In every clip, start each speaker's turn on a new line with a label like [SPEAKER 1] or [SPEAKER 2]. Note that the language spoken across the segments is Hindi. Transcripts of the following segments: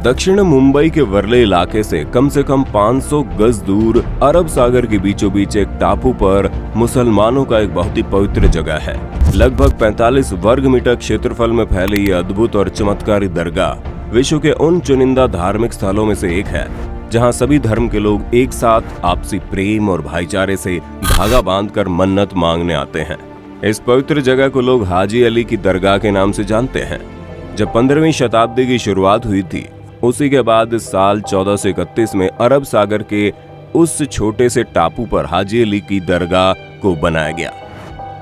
[SPEAKER 1] दक्षिण मुंबई के वर्ले इलाके से कम 500 गज दूर अरब सागर के बीचों बीच एक टापू पर मुसलमानों का एक बहुत ही पवित्र जगह है। लगभग 45 वर्ग मीटर क्षेत्रफल में फैली ये अद्भुत और चमत्कारी दरगाह विश्व के उन चुनिंदा धार्मिक स्थलों में से एक है जहां सभी धर्म के लोग एक साथ आपसी प्रेम और भाईचारे से धागा बांधकर मन्नत मांगने आते हैं। इस पवित्र जगह को लोग हाजी अली की दरगाह के नाम से जानते हैं। जब 15वीं शताब्दी की शुरुआत हुई थी, उसी के बाद इस साल 1431 में अरब सागर के उस छोटे से टापू पर हाजी अली की दरगाह को बनाया गया।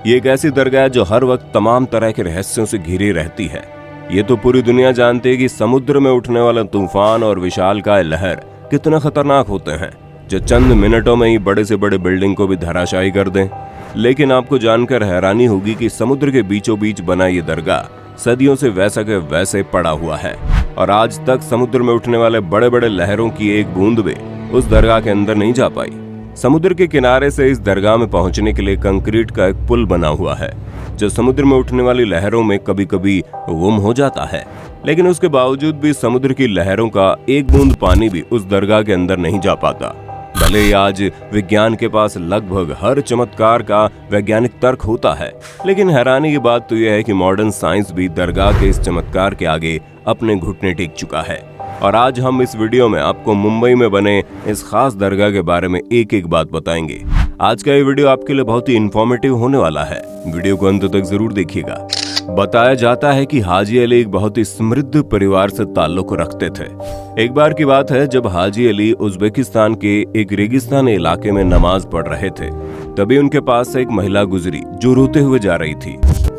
[SPEAKER 1] ये एक ऐसी दरगाह है जो हर वक्त तमाम तरह के रहस्यों से घिरी रहती है। ये तो पूरी दुनिया जानती है कि समुद्र में उठने वाला तूफान और विशालकाय लहर कितना खतरनाक होते हैं, जो चंद मिनटों में ही बड़े से बड़े बिल्डिंग को भी धराशायी कर दें। लेकिन आपको जानकर हैरानी होगी कि समुद्र के बीचों बीच बना ये दरगाह सदियों से वैसा के वैसे पड़ा हुआ है और आज तक समुद्र में उठने वाले बड़े बड़े लहरों की एक बूंद भी उस दरगाह के अंदर नहीं जा पाई। समुद्र के किनारे से इस दरगाह में पहुंचने के लिए कंक्रीट का एक पुल बना हुआ है जो समुद्र में उठने वाली लहरों में कभी कभी गुम हो जाता है, लेकिन उसके बावजूद भी समुद्र की लहरों का एक बूंद पानी भी उस दरगाह के अंदर नहीं जा पाता। भले ही आज विज्ञान के पास लगभग हर चमत्कार का वैज्ञानिक तर्क होता है, लेकिन हैरानी की बात तो यह है कि मॉडर्न साइंस भी दरगाह के इस चमत्कार के आगे अपने घुटने टेक चुका है। और आज हम इस वीडियो में आपको मुंबई में बने इस खास दरगाह के बारे में एक एक बात बताएंगे। आज का ये वीडियो आपके लिए बहुत ही इंफॉर्मेटिव होने वाला है। वीडियो को अंत तक जरूर देखिएगा। बताया जाता है कि हाजी अली एक बहुत ही समृद्ध परिवार से ताल्लुक रखते थे। एक बार की बात है जब हाजी अली उज्बेकिस्तान के एक रेगिस्तानी इलाके में नमाज पढ़ रहे थे, तभी उनके पास से एक महिला गुजरी जो रोते हुए जा रही थी।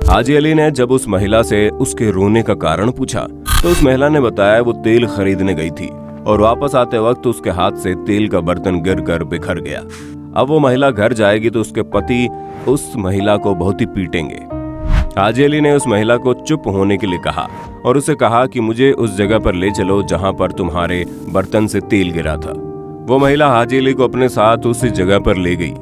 [SPEAKER 1] हाजी अली ने जब उस महिला से उसके रोने का कारण पूछा तो उस महिला ने बताया वो तेल खरीदने गई थी और वापस आते वक्त उसके हाथ से तेल का बर्तन गिरकर बिखर गया। अब वो महिला घर जाएगी तो उसके पति उस महिला को बहुत ही पीटेंगे। हाजी अली ने उस महिला को चुप होने के लिए कहा और उसे कहा कि मुझे उस जगह पर ले चलो जहां पर तुम्हारे बर्तन से तेल गिरा था। वो महिला हाजी अली को अपने साथ उस जगह पर ले गई,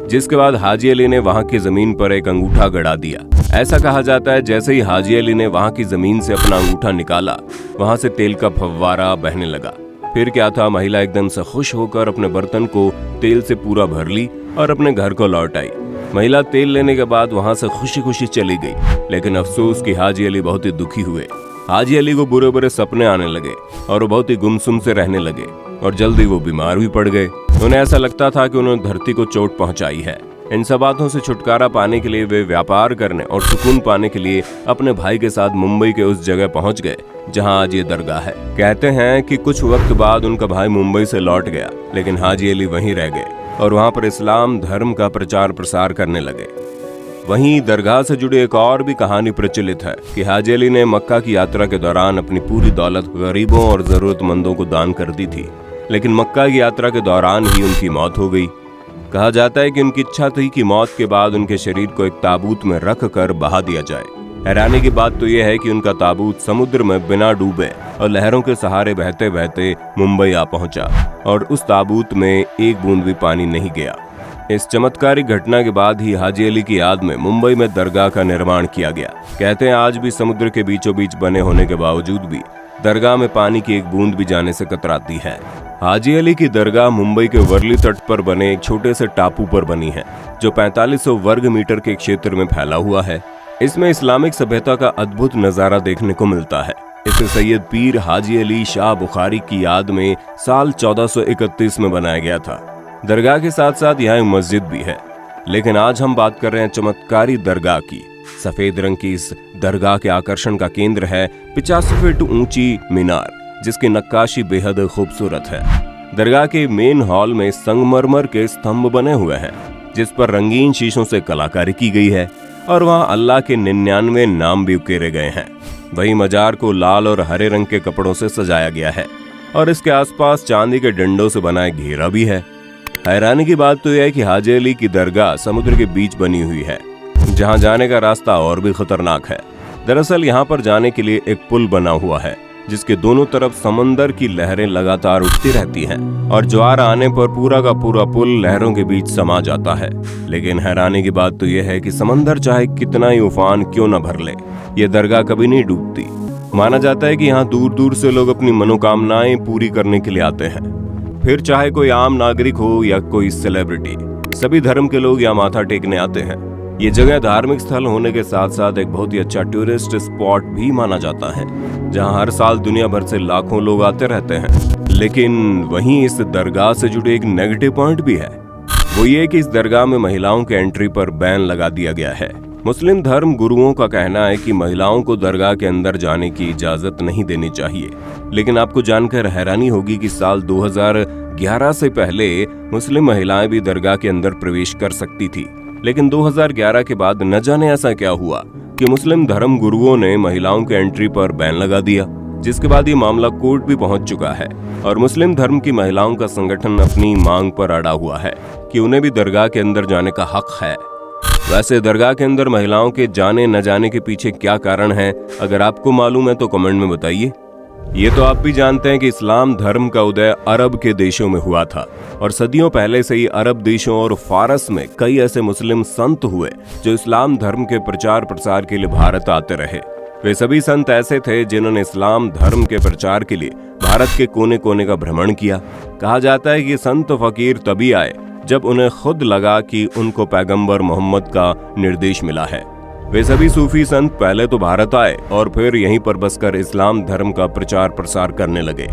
[SPEAKER 1] जिसके बाद हाजी अली ने वहां की जमीन पर एक अंगूठा गड़ा दिया। ऐसा कहा जाता है जैसे ही हाजी अली ने वहां की जमीन से अपना अंगूठा निकाला, वहां से तेल का फव्वारा बहने लगा। फिर क्या था, महिला एकदम से खुश होकर अपने बर्तन को तेल से पूरा भर ली और अपने घर को लौट आई। महिला तेल लेने के बाद वहां से खुशी खुशी चली गई, लेकिन अफसोस कि हाजी अली बहुत ही दुखी हुए। हाजी अली को बुरे बुरे सपने आने लगे और वो बहुत ही गुमसुम से रहने लगे और जल्दी वो बीमार भी पड़ गए। उन्हें ऐसा लगता था कि उन्होंने धरती को चोट पहुंचाई है। इन सब बातों से छुटकारा पाने के लिए वे व्यापार करने और सुकून पाने के लिए अपने भाई के साथ मुंबई के उस जगह पहुंच गए जहां आज ये दरगाह है। कहते हैं कि कुछ वक्त बाद उनका भाई मुंबई से लौट गया, लेकिन हाजी अली वहीं रह गए और वहां पर इस्लाम धर्म का प्रचार प्रसार करने लगे। वहीं दरगाह से जुड़ी एक और भी कहानी प्रचलित है कि हाजी अली ने मक्का की यात्रा के दौरान अपनी पूरी दौलत गरीबों और जरूरतमंदों को दान कर दी थी, लेकिन मक्का की यात्रा के दौरान ही उनकी मौत हो गई। कहा जाता है कि उनकी इच्छा थी कि मौत के बाद उनके शरीर को एक ताबूत में रख कर बहा दिया जाए। हैरानी की बात तो यह है कि उनका ताबूत समुद्र में बिना डूबे और लहरों के सहारे बहते बहते मुंबई आ पहुंचा और उस ताबूत में एक बूंद भी पानी नहीं गया। इस चमत्कारिक घटना के बाद ही हाजी अली की याद में मुंबई में दरगाह का निर्माण किया गया। कहते हैं आज भी समुद्र के बीचों बीच बने होने के बावजूद भी दरगाह में पानी की एक बूंद भी जाने से कतराती है। हाजी अली की दरगाह मुंबई के वर्ली तट पर बने एक छोटे से टापू पर बनी है जो 4500 वर्ग मीटर के क्षेत्र में फैला हुआ है। इसमें इस्लामिक सभ्यता का अद्भुत नजारा देखने को मिलता है। इसे सैयद पीर हाजी अली शाह बुखारी की याद में साल 1431 में बनाया गया था। दरगाह के साथ साथ यहाँ एक मस्जिद भी है, लेकिन आज हम बात कर रहे हैं चमत्कारी दरगाह की। सफेद रंग की इस दरगाह के आकर्षण का केंद्र है 50 फीट ऊंची मीनार, जिसकी नक्काशी बेहद खूबसूरत है। दरगाह के मेन हॉल में संगमरमर के स्तंभ बने हुए हैं जिस पर रंगीन शीशों से कलाकारी की गई है और वहां अल्लाह के 99 नाम भी उकेरे गए हैं। वहीं मजार को लाल और हरे रंग के कपड़ों से सजाया गया है और इसके आसपास चांदी के डंडों से बना एक घेरा भी है। हैरानी की बात तो यह है कि हाजी अली की दरगाह समुद्र के बीच बनी हुई है, जहां जाने का रास्ता और भी खतरनाक है। दरअसल यहां पर जाने के लिए एक पुल बना हुआ है जिसके दोनों तरफ समंदर की लहरें लगातार उठती रहती हैं और ज्वार आने पर पूरा का पूरा पुल लहरों के बीच समा जाता है। लेकिन हैरानी की बात तो यह है कि समंदर चाहे कितना ही उफान क्यों न भर ले, ये दरगाह कभी नहीं डूबती। माना जाता है कि यहाँ दूर दूर से लोग अपनी मनोकामनाएं पूरी करने के लिए आते हैं। फिर चाहे कोई आम नागरिक हो या कोई सेलिब्रिटी, सभी धर्म के लोग यहाँ माथा टेकने आते हैं। ये जगह धार्मिक स्थल होने के साथ साथ एक बहुत ही अच्छा टूरिस्ट स्पॉट भी माना जाता है, जहाँ हर साल दुनिया भर से लाखों लोग आते रहते हैं। लेकिन वहीं इस दरगाह से जुड़े एक नेगेटिव पॉइंट भी है। वो ये कि इस दरगाह में महिलाओं के एंट्री पर बैन लगा दिया गया है। मुस्लिम धर्म गुरुओं का कहना है कि महिलाओं को दरगाह के अंदर जाने की इजाजत नहीं देनी चाहिए। लेकिन आपको जानकर हैरानी होगी कि साल 2011 से पहले मुस्लिम महिलाएं भी दरगाह के अंदर प्रवेश कर सकती थी। लेकिन 2011 के बाद न जाने ऐसा क्या हुआ कि मुस्लिम धर्म गुरुओं ने महिलाओं के एंट्री पर बैन लगा दिया, जिसके बाद ये मामला कोर्ट भी पहुंच चुका है और मुस्लिम धर्म की महिलाओं का संगठन अपनी मांग पर अड़ा हुआ है कि उन्हें भी दरगाह के अंदर जाने का हक है। वैसे दरगाह के अंदर महिलाओं के जाने न जाने के पीछे क्या कारण है, अगर आपको मालूम है तो कमेंट में बताइए। ये तो आप भी जानते हैं कि इस्लाम धर्म का उदय अरब के देशों में हुआ था और सदियों पहले से ही अरब देशों और फारस में कई ऐसे मुस्लिम संत हुए जो इस्लाम धर्म के प्रचार प्रसार के लिए भारत आते रहे। वे सभी संत ऐसे थे जिन्होंने इस्लाम धर्म के प्रचार के लिए भारत के कोने कोने का भ्रमण किया। कहा जाता है कि संत फकीर तभी आए जब उन्हें खुद लगा कि उनको पैगंबर मोहम्मद का निर्देश मिला है। वे सभी सूफी संत पहले तो भारत आए और फिर यहीं पर बसकर इस्लाम धर्म का प्रचार प्रसार करने लगे।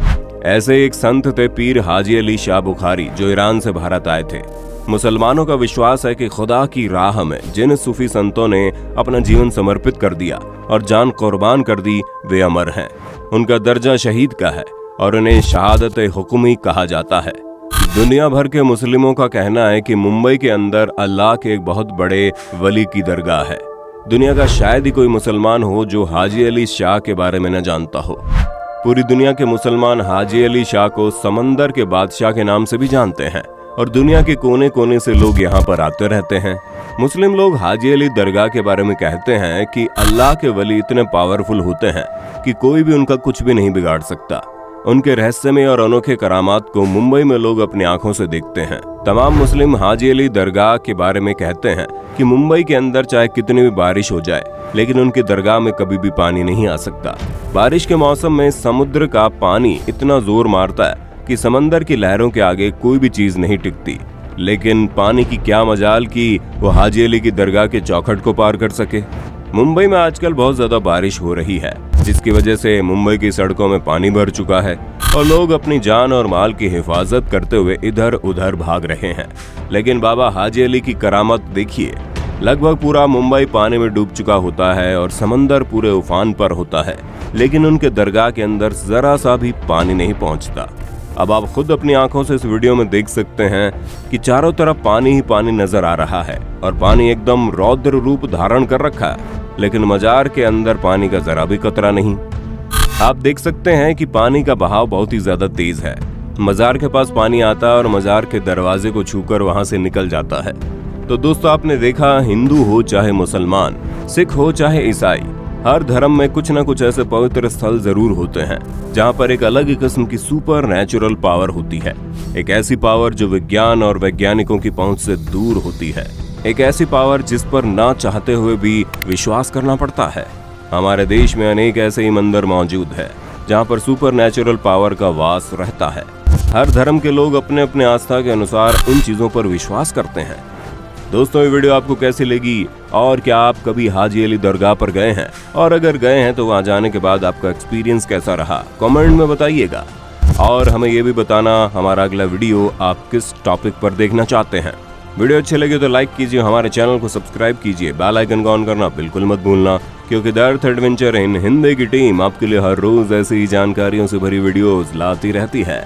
[SPEAKER 1] ऐसे एक संत थे पीर हाजी अली शाह बुखारी, जो ईरान से भारत आए थे। मुसलमानों का विश्वास है कि खुदा की राह में जिन सूफी संतों ने अपना जीवन समर्पित कर दिया और जान कुर्बान कर दी, वे अमर हैं। उनका दर्जा शहीद का है और उन्हें शहादत हुक्मी कहा जाता है। दुनिया भर के मुस्लिमों का कहना है कि मुंबई के अंदर अल्लाह के एक बहुत बड़े वली की दरगाह है। दुनिया का शायद ही कोई मुसलमान हो जो हाजी अली शाह के बारे में न जानता हो। पूरी दुनिया के मुसलमान हाजी अली शाह को समंदर के बादशाह के नाम से भी जानते हैं और दुनिया के कोने कोने से लोग यहाँ पर आते रहते हैं। मुस्लिम लोग हाजी अली दरगाह के बारे में कहते हैं कि अल्लाह के वली इतने पावरफुल होते हैं कि कोई भी उनका कुछ भी नहीं बिगाड़ सकता। उनके रहस्यमय और अनोखे करामात को मुंबई में लोग अपनी आंखों से देखते हैं। तमाम मुस्लिम हाजी अली दरगाह के बारे में कहते हैं कि मुंबई के अंदर चाहे कितनी भी बारिश हो जाए, लेकिन उनकी दरगाह में कभी भी पानी नहीं आ सकता। बारिश के मौसम में समुद्र का पानी इतना जोर मारता है कि समंदर की लहरों के आगे कोई भी चीज नहीं टिकती। लेकिन पानी की क्या मजाल कि वो हाजी अली की दरगाह के चौखट को पार कर सके। मुंबई में आजकल बहुत ज्यादा बारिश हो रही है, जिसकी वजह से मुंबई की सड़कों में पानी भर चुका है और लोग अपनी जान और माल की हिफाजत करते हुए इधर उधर भाग रहे हैं। लेकिन बाबा हाजी अली की करामत देखिए, लगभग पूरा मुंबई पानी में डूब चुका होता है और समंदर पूरे उफान पर होता है, लेकिन उनके दरगाह के अंदर जरा सा भी पानी नहीं पहुंचता। अब आप खुद अपनी आंखों से इस वीडियो में देख सकते हैं कि चारों तरफ पानी ही पानी नजर आ रहा है और पानी एकदम रौद्र रूप धारण कर रखा है, लेकिन मजार के अंदर पानी का जरा भी कतरा नहीं। आप देख सकते हैं कि पानी का बहाव बहुत ही ज्यादा तेज है। मजार के पास पानी आता है और मजार के दरवाजे को छूकर वहां से निकल जाता है। तो दोस्तों, आपने देखा, हिंदू हो चाहे मुसलमान, सिख हो चाहे ईसाई, हर धर्म में कुछ न कुछ ऐसे पवित्र स्थल जरूर होते हैं जहां पर एक अलग ही किस्म की सुपर नेचुरल पावर होती है। एक ऐसी पावर जो विज्ञान और वैज्ञानिकों की पहुंच से दूर होती है। एक ऐसी पावर जिस पर ना चाहते हुए भी विश्वास करना पड़ता है। हमारे देश में अनेक ऐसे ही मंदिर मौजूद है जहां पर सुपर नेचुरल पावर का वास रहता है। हर धर्म के लोग अपने अपने आस्था के अनुसार उन चीजों पर विश्वास करते हैं। दोस्तों, ये वीडियो आपको कैसी लगी और क्या आप कभी हाजी अली दरगाह पर गए हैं, और अगर गए हैं तो वहां जाने के बाद आपका एक्सपीरियंस कैसा रहा, कमेंट में बताइएगा। और हमें ये भी बताना हमारा अगला वीडियो आप किस टॉपिक पर देखना चाहते हैं। वीडियो अच्छे लगे तो लाइक कीजिए, हमारे चैनल को सब्सक्राइब कीजिए, बेल आइकन को ऑन करना बिल्कुल मत भूलना, क्योंकि the earth adventure in Hindi की टीम आपके लिए हर रोज ऐसी ही जानकारियों से भरी वीडियोस लाती रहती है।